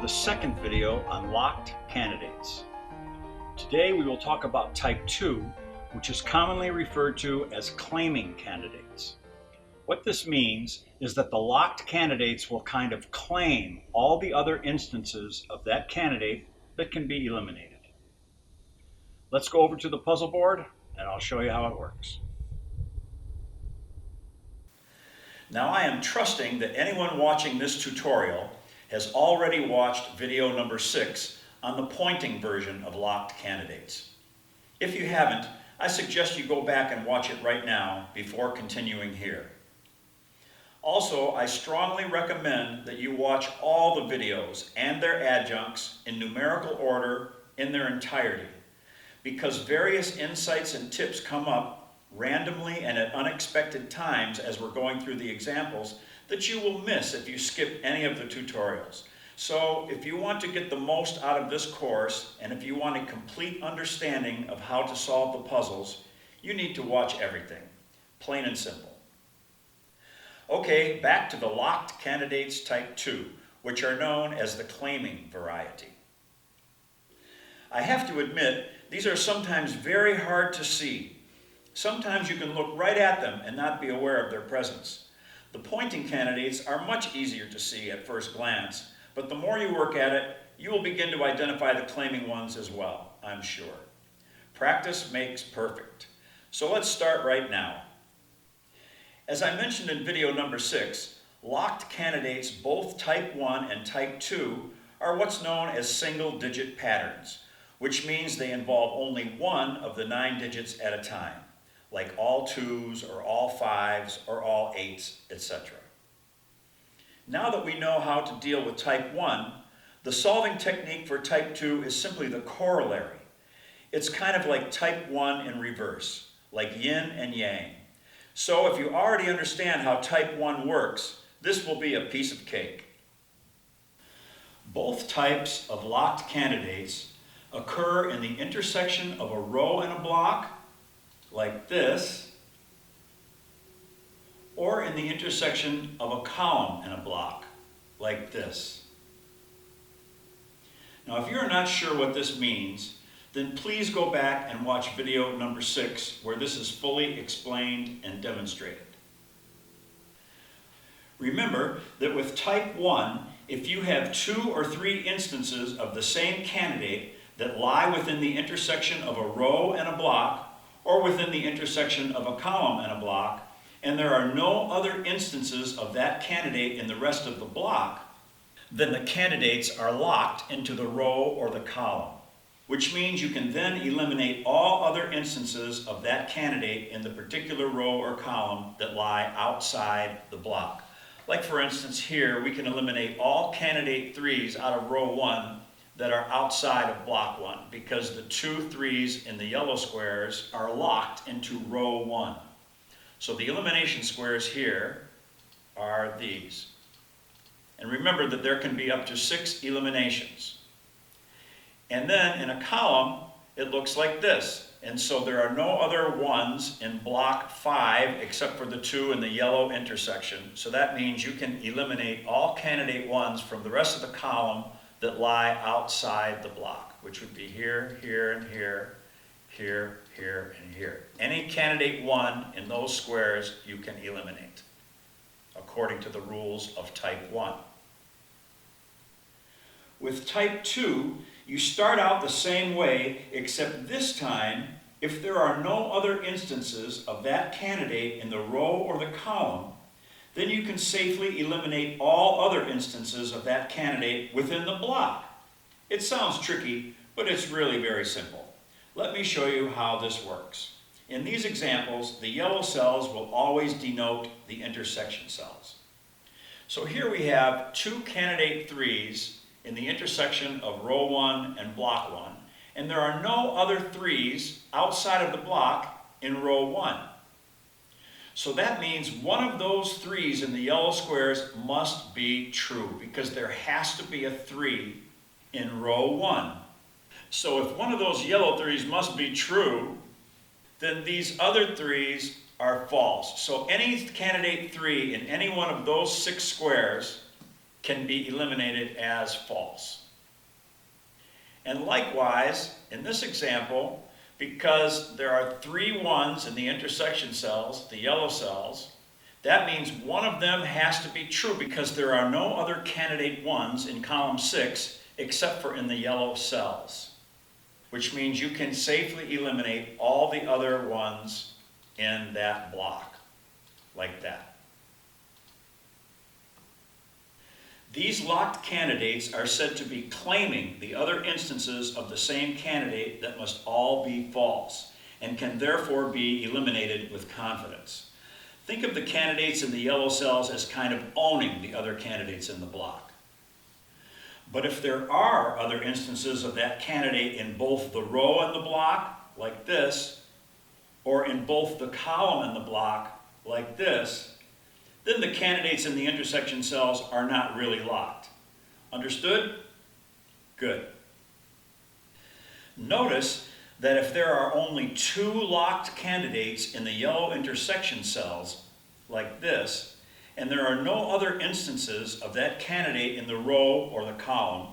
the second video on locked candidates. Today we will talk about type 2, which is commonly referred to as claiming candidates. What this means is that the locked candidates will kind of claim all the other instances of that candidate that can be eliminated. Let's go over to the puzzle board and I'll show you how it works. Now I am trusting that anyone watching this tutorial has already watched video number 6 on the pointing version of locked candidates. If you haven't, I suggest you go back and watch it right now before continuing here. Also, I strongly recommend that you watch all the videos and their adjuncts in numerical order in their entirety, because various insights and tips come up randomly and at unexpected times as we're going through the examples that you will miss if you skip any of the tutorials. So if you want to get the most out of this course, and if you want a complete understanding of how to solve the puzzles, you need to watch everything. Plain and simple. Okay, back to the locked candidates type 2, which are known as the claiming variety. I have to admit, these are sometimes very hard to see. Sometimes you can look right at them and not be aware of their presence. The pointing candidates are much easier to see at first glance, but the more you work at it, you will begin to identify the claiming ones as well, I'm sure. Practice makes perfect. So let's start right now. As I mentioned in video number 6, locked candidates, both type 1 and type 2, are what's known as single-digit patterns, which means they involve only one of the 9 digits at a time, like all 2s or all 5s or all 8s, etc. Now that we know how to deal with type 1, the solving technique for type 2 is simply the corollary. It's kind of like type 1 in reverse, like yin and yang. So if you already understand how type 1 works, this will be a piece of cake. Both types of locked candidates occur in the intersection of a row and a block, like this, or in the intersection of a column and a block, like this. Now, if you're not sure what this means, then please go back and watch video number 6, where this is fully explained and demonstrated. Remember that with type 1, if you have 2 or 3 instances of the same candidate that lie within the intersection of a row and a block, or within the intersection of a column and a block, and there are no other instances of that candidate in the rest of the block, then the candidates are locked into the row or the column, which means you can then eliminate all other instances of that candidate in the particular row or column that lie outside the block. Like for instance here, we can eliminate all candidate 3s out of row 1 that are outside of block 1, because the 2 3s in the yellow squares are locked into row 1. So the elimination squares here are these. And remember that there can be up to 6 eliminations. And then in a column, it looks like this. And so there are no other 1s in block 5 except for the 2 in the yellow intersection. So that means you can eliminate all candidate 1s from the rest of the column that lie outside the block, which would be here, here, and here, here, here, and here. Any candidate 1 in those squares you can eliminate, according to the rules of type 1. With type 2, you start out the same way, except this time, if there are no other instances of that candidate in the row or the column, then you can safely eliminate all other instances of that candidate within the block. It sounds tricky, but it's really very simple. Let me show you how this works. In these examples, the yellow cells will always denote the intersection cells. So here we have 2 candidate 3s in the intersection of row 1 and block 1, and there are no other 3s outside of the block in row 1. So that means one of those 3s in the yellow squares must be true, because there has to be a 3 in row 1. So if one of those yellow 3s must be true, then these other 3s are false. So any candidate 3 in any one of those 6 squares can be eliminated as false. And likewise, in this example, because there are 3 ones in the intersection cells, the yellow cells, that means one of them has to be true because there are no other candidate 1s in column 6 except for in the yellow cells, which means you can safely eliminate all the other ones in that block, like that. These locked candidates are said to be claiming the other instances of the same candidate that must all be false, and can therefore be eliminated with confidence. Think of the candidates in the yellow cells as kind of owning the other candidates in the block. But if there are other instances of that candidate in both the row and the block, like this, or in both the column and the block, like this, then the candidates in the intersection cells are not really locked. Understood? Good. Notice that if there are only 2 locked candidates in the yellow intersection cells, like this, and there are no other instances of that candidate in the row or the column,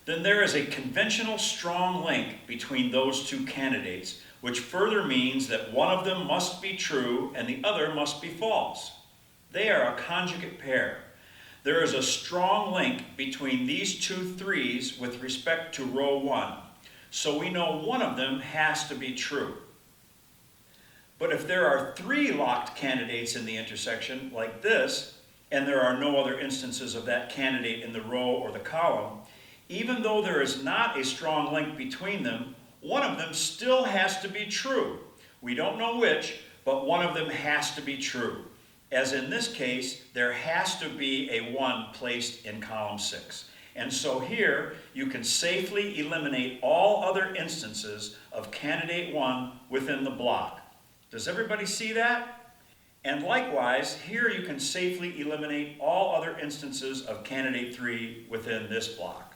then there is a conventional strong link between those 2 candidates, which further means that one of them must be true and the other must be false. They are a conjugate pair. There is a strong link between these 2 3s with respect to row 1, so we know one of them has to be true. But if there are 3 locked candidates in the intersection, like this, and there are no other instances of that candidate in the row or the column, even though there is not a strong link between them, one of them still has to be true. We don't know which, but one of them has to be true. As in this case, there has to be a 1 placed in column 6. And so here, you can safely eliminate all other instances of candidate 1 within the block. Does everybody see that? And likewise, here you can safely eliminate all other instances of candidate 3 within this block.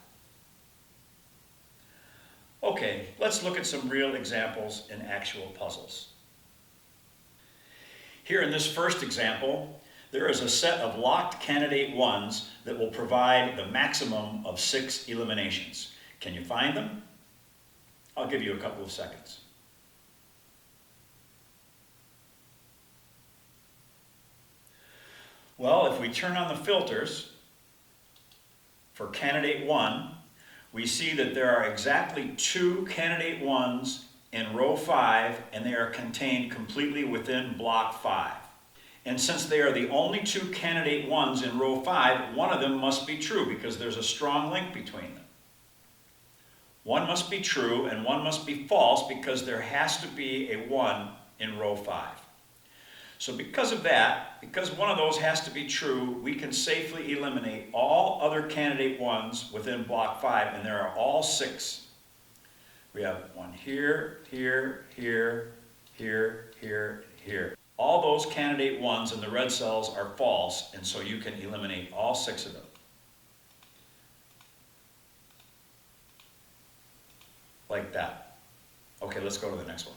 Okay, let's look at some real examples in actual puzzles. Here in this first example, there is a set of locked candidate 1s that will provide the maximum of 6 eliminations. Can you find them? I'll give you a couple of seconds. Well, if we turn on the filters for candidate 1, we see that there are exactly 2 candidate 1s in row 5, and they are contained completely within block 5. And since they are the only 2 candidate 1s in row 5, one of them must be true because there's a strong link between them. One must be true and one must be false because there has to be a 1 in row 5. So because of that, because one of those has to be true, we can safely eliminate all other candidate 1s within block 5, and there are all 6. We have 1 here, here, here, here, here, here. All those candidate 1s in the red cells are false, and so you can eliminate all 6 of them. Like that. Okay, let's go to the next one.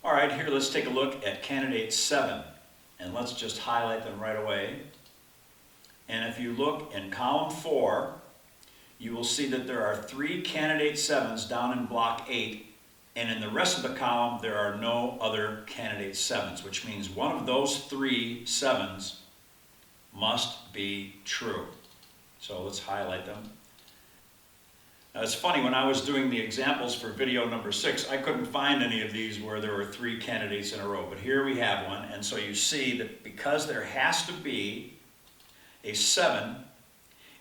All right, here let's take a look at candidate 7, and let's just highlight them right away. And if you look in column 4, you will see that there are 3 candidate 7s down in block 8, and in the rest of the column there are no other candidate 7s, which means one of those 3 7s must be true. So let's highlight them. Now it's funny, when I was doing the examples for video number 6, I couldn't find any of these where there were 3 candidates in a row, but here we have one, and so you see that because there has to be a 7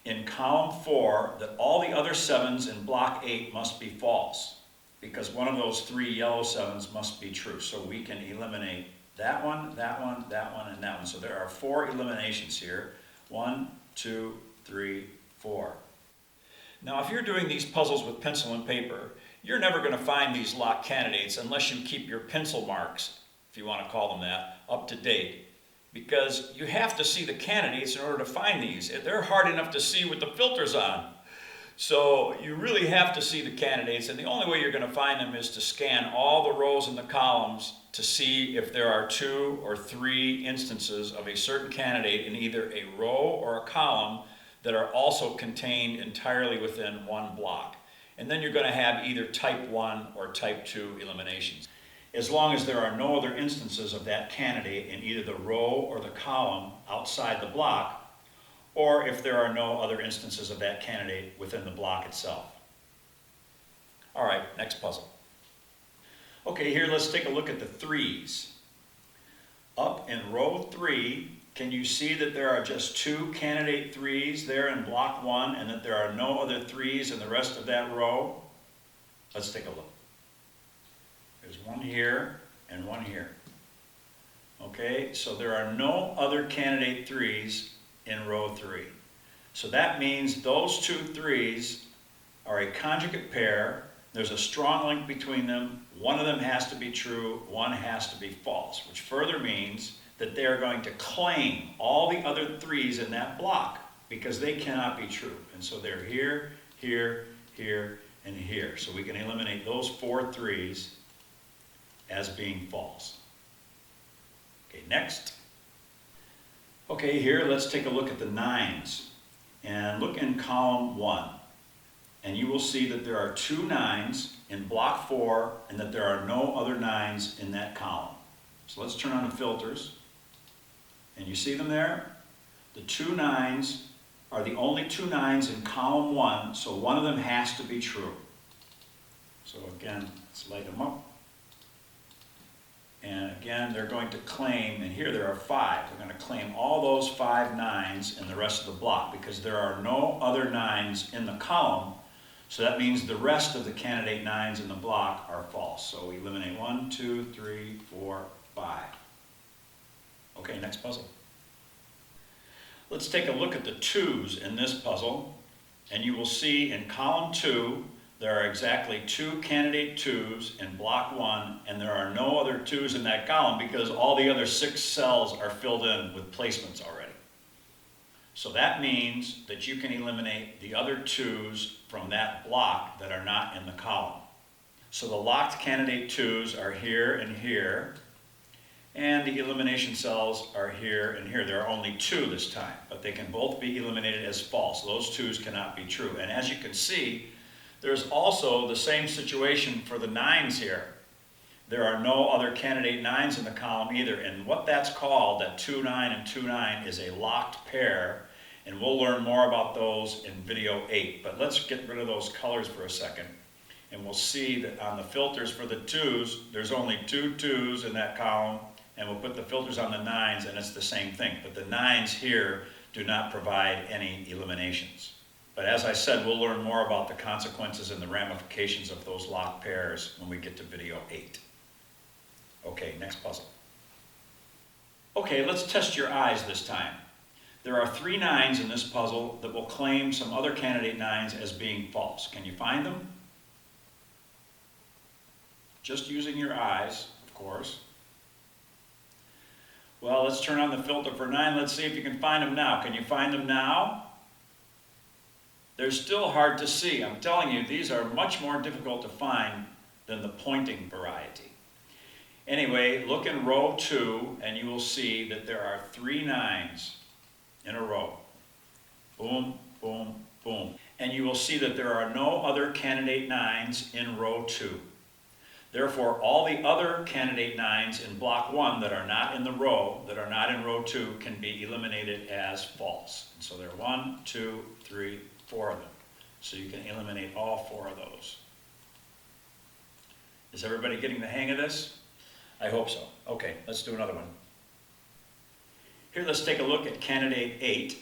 in column 4, that all the other 7s in block 8 must be false, because one of those 3 yellow 7s must be true. So we can eliminate that one, that one, that one, and that one. So there are 4 eliminations here. 1, 2, 3, 4. Now, if you're doing these puzzles with pencil and paper, you're never going to find these locked candidates unless you keep your pencil marks, if you want to call them that, up to date. Because you have to see the candidates in order to find these. They're hard enough to see with the filters on. So you really have to see the candidates, and the only way you're going to find them is to scan all the rows and the columns to see if there are 2 or 3 instances of a certain candidate in either a row or a column that are also contained entirely within one block. And then you're going to have either type 1 or type 2 eliminations. As long as there are no other instances of that candidate in either the row or the column outside the block, or if there are no other instances of that candidate within the block itself. All right, next puzzle. Okay, here let's take a look at the 3s. Up in row 3, can you see that there are just 2 candidate 3s there in block 1 and that there are no other 3s in the rest of that row? Let's take a look. There's one here and one here. Okay, so there are no other candidate 3s in row 3. So that means those 2 3s are a conjugate pair. There's a strong link between them. One of them has to be true, one has to be false, which further means that they are going to claim all the other 3s in that block because they cannot be true. And so they're here, here, here, and here. So we can eliminate those 4 3s as being false. Okay, next. Okay, here let's take a look at the 9s. And look in column 1. And you will see that there are 2 9s in block 4 and that there are no other 9s in that column. So let's turn on the filters. And you see them there? The 2 9s are the only 2 9s in column 1, so one of them has to be true. So again, let's light them up. And again, they're going to claim, and here there are 5. They're going to claim all those 5 9s in the rest of the block because there are no other 9s in the column. So that means the rest of the candidate 9s in the block are false. So we eliminate 1, 2, 3, 4, 5. Okay, next puzzle. Let's take a look at the 2s in this puzzle. And you will see in column 2, there are exactly 2 candidate 2s in block 1, and there are no other 2s in that column because all the other 6 cells are filled in with placements already. So that means that you can eliminate the other 2s from that block that are not in the column. So the locked candidate 2s are here and here, and the elimination cells are here and here. There are only 2 this time, but they can both be eliminated as false. Those 2s cannot be true. And as you can see, there's also the same situation for the 9s here. There are no other candidate 9s in the column either, and what that's called, that 2 9 and 2 9, is a locked pair, and we'll learn more about those in video 8. But let's get rid of those colors for a second, and we'll see that on the filters for the 2s, there's only 2 2s in that column, and we'll put the filters on the 9s, and it's the same thing. But the 9s here do not provide any eliminations. But as I said, we'll learn more about the consequences and the ramifications of those locked pairs when we get to video 8. Okay, next puzzle. Okay, let's test your eyes this time. There are 3 9s in this puzzle that will claim some other candidate 9s as being false. Can you find them? Just using your eyes, of course. Well, let's turn on the filter for 9. Let's see if you can find them now. Can you find them now? They're still hard to see. I'm telling you, these are much more difficult to find than the pointing variety. Anyway, look in row 2 and you will see that there are 3 9s in a row. Boom, boom, boom. And you will see that there are no other candidate 9s in row 2. Therefore, all the other candidate 9s in block 1 that are not in the row, that are not in row 2, can be eliminated as false. And so there are 1, 2, 3, 4 of them. So you can eliminate all 4 of those. Is everybody getting the hang of this? I hope so. Okay, let's do another one. Here, let's take a look at candidate 8.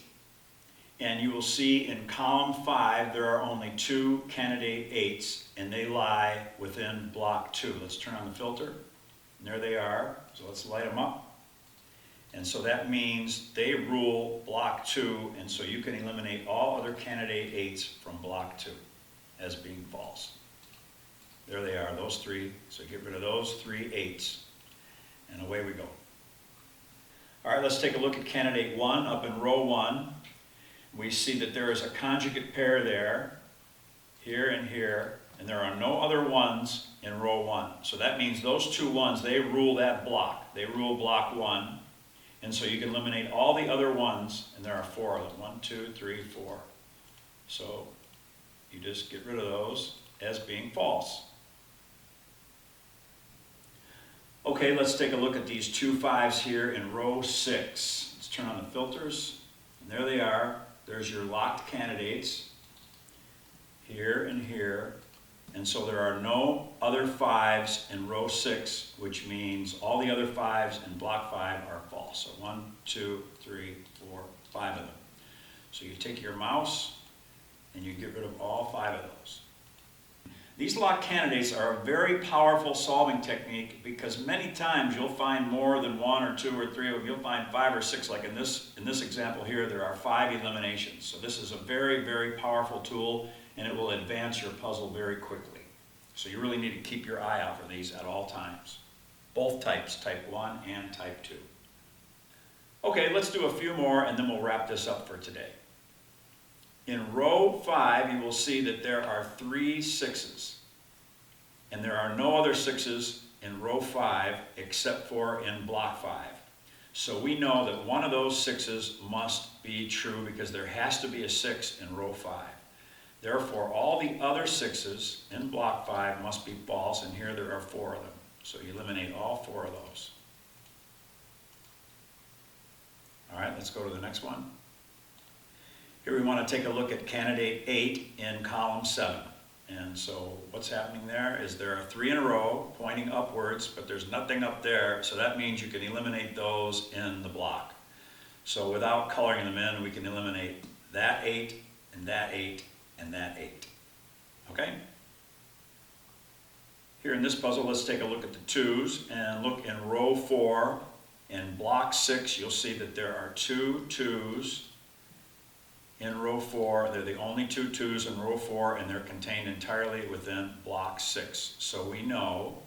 And you will see in column 5, there are only 2 candidate 8s, and they lie within block 2. Let's turn on the filter. And there they are. So let's light them up. And so that means they rule block 2, and so you can eliminate all other candidate 8s from block 2 as being false. There they are, those 3. So get rid of those 3 8s, and away we go. All right, let's take a look at candidate 1 up in row 1. We see that there is a conjugate pair there, here and here, and there are no other ones in row 1. So that means those 2 ones, they rule that block. They rule block 1. And so you can eliminate all the other ones, and there are 4 of them. 1, 2, 3, 4. So you just get rid of those as being false. Okay, let's take a look at these 2 5s here in row 6. Let's turn on the filters, and there they are. There's your locked candidates, here and here. And so there are no other 5s in row 6, which means all the other 5s in block 5 are false. So 1, 2, 3, 4, 5 of them. So you take your mouse and you get rid of all 5 of those. These locked candidates are a very powerful solving technique because many times you'll find more than 1 or 2 or 3 of them. You'll find 5 or 6, like in this example here, there are 5 eliminations. So this is a very, very powerful tool, and it will advance your puzzle very quickly. So you really need to keep your eye out for these at all times. Both types, type 1 and type 2. Okay, let's do a few more and then we'll wrap this up for today. In row 5, you will see that there are 3 6s. And there are no other 6s in row 5 except for in block 5. So we know that one of those 6s must be true because there has to be a 6 in row 5. Therefore, all the other 6s in block 5 must be false, and here there are 4 of them. So you eliminate all 4 of those. All right, let's go to the next one. Here we want to take a look at candidate 8 in column 7. And so what's happening there is there are 3 in a row pointing upwards, but there's nothing up there, so that means you can eliminate those in the block. So without coloring them in, we can eliminate that 8 and that 8 and that 8. Okay? Here in this puzzle, let's take a look at the 2s and look in row 4. In block 6, you'll see that there are 2 2s in row 4. They're the only 2 2s in row 4, and they're contained entirely within block 6. So we know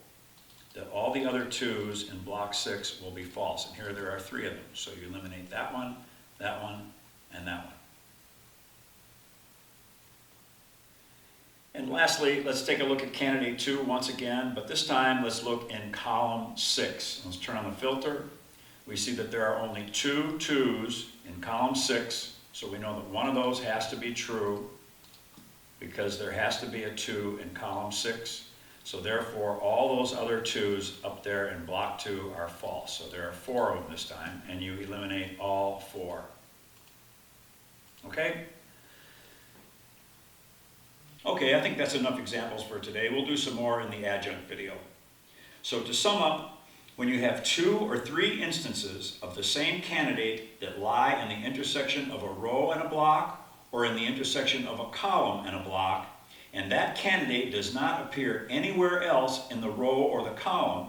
that all the other 2s in block 6 will be false. And here there are 3 of them. So you eliminate that one, and that one. And lastly, let's take a look at candidate 2 once again, but this time let's look in column 6. Let's turn on the filter. We see that there are only 2 2s in column 6, so we know that one of those has to be true because there has to be a 2 in column 6. So therefore, all those other 2s up there in block 2 are false. So there are 4 of them this time, and you eliminate all 4. Okay? Okay, I think that's enough examples for today. We'll do some more in the adjunct video. So to sum up, when you have 2 or 3 instances of the same candidate that lie in the intersection of a row and a block, or in the intersection of a column and a block, and that candidate does not appear anywhere else in the row or the column,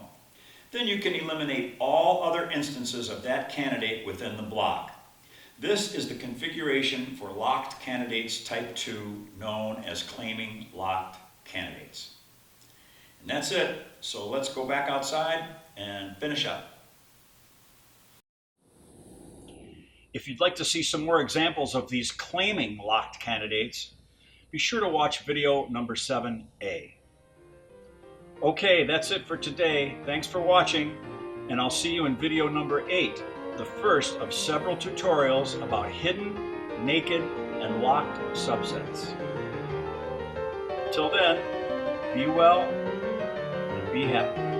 then you can eliminate all other instances of that candidate within the block. This is the configuration for locked candidates type 2, known as claiming locked candidates. And that's it. So let's go back outside and finish up. If you'd like to see some more examples of these claiming locked candidates, be sure to watch video number 7A. Okay, that's it for today. Thanks for watching, and I'll see you in video number 8. The first of several tutorials about hidden, naked, and locked subsets. Till then, be well and be happy.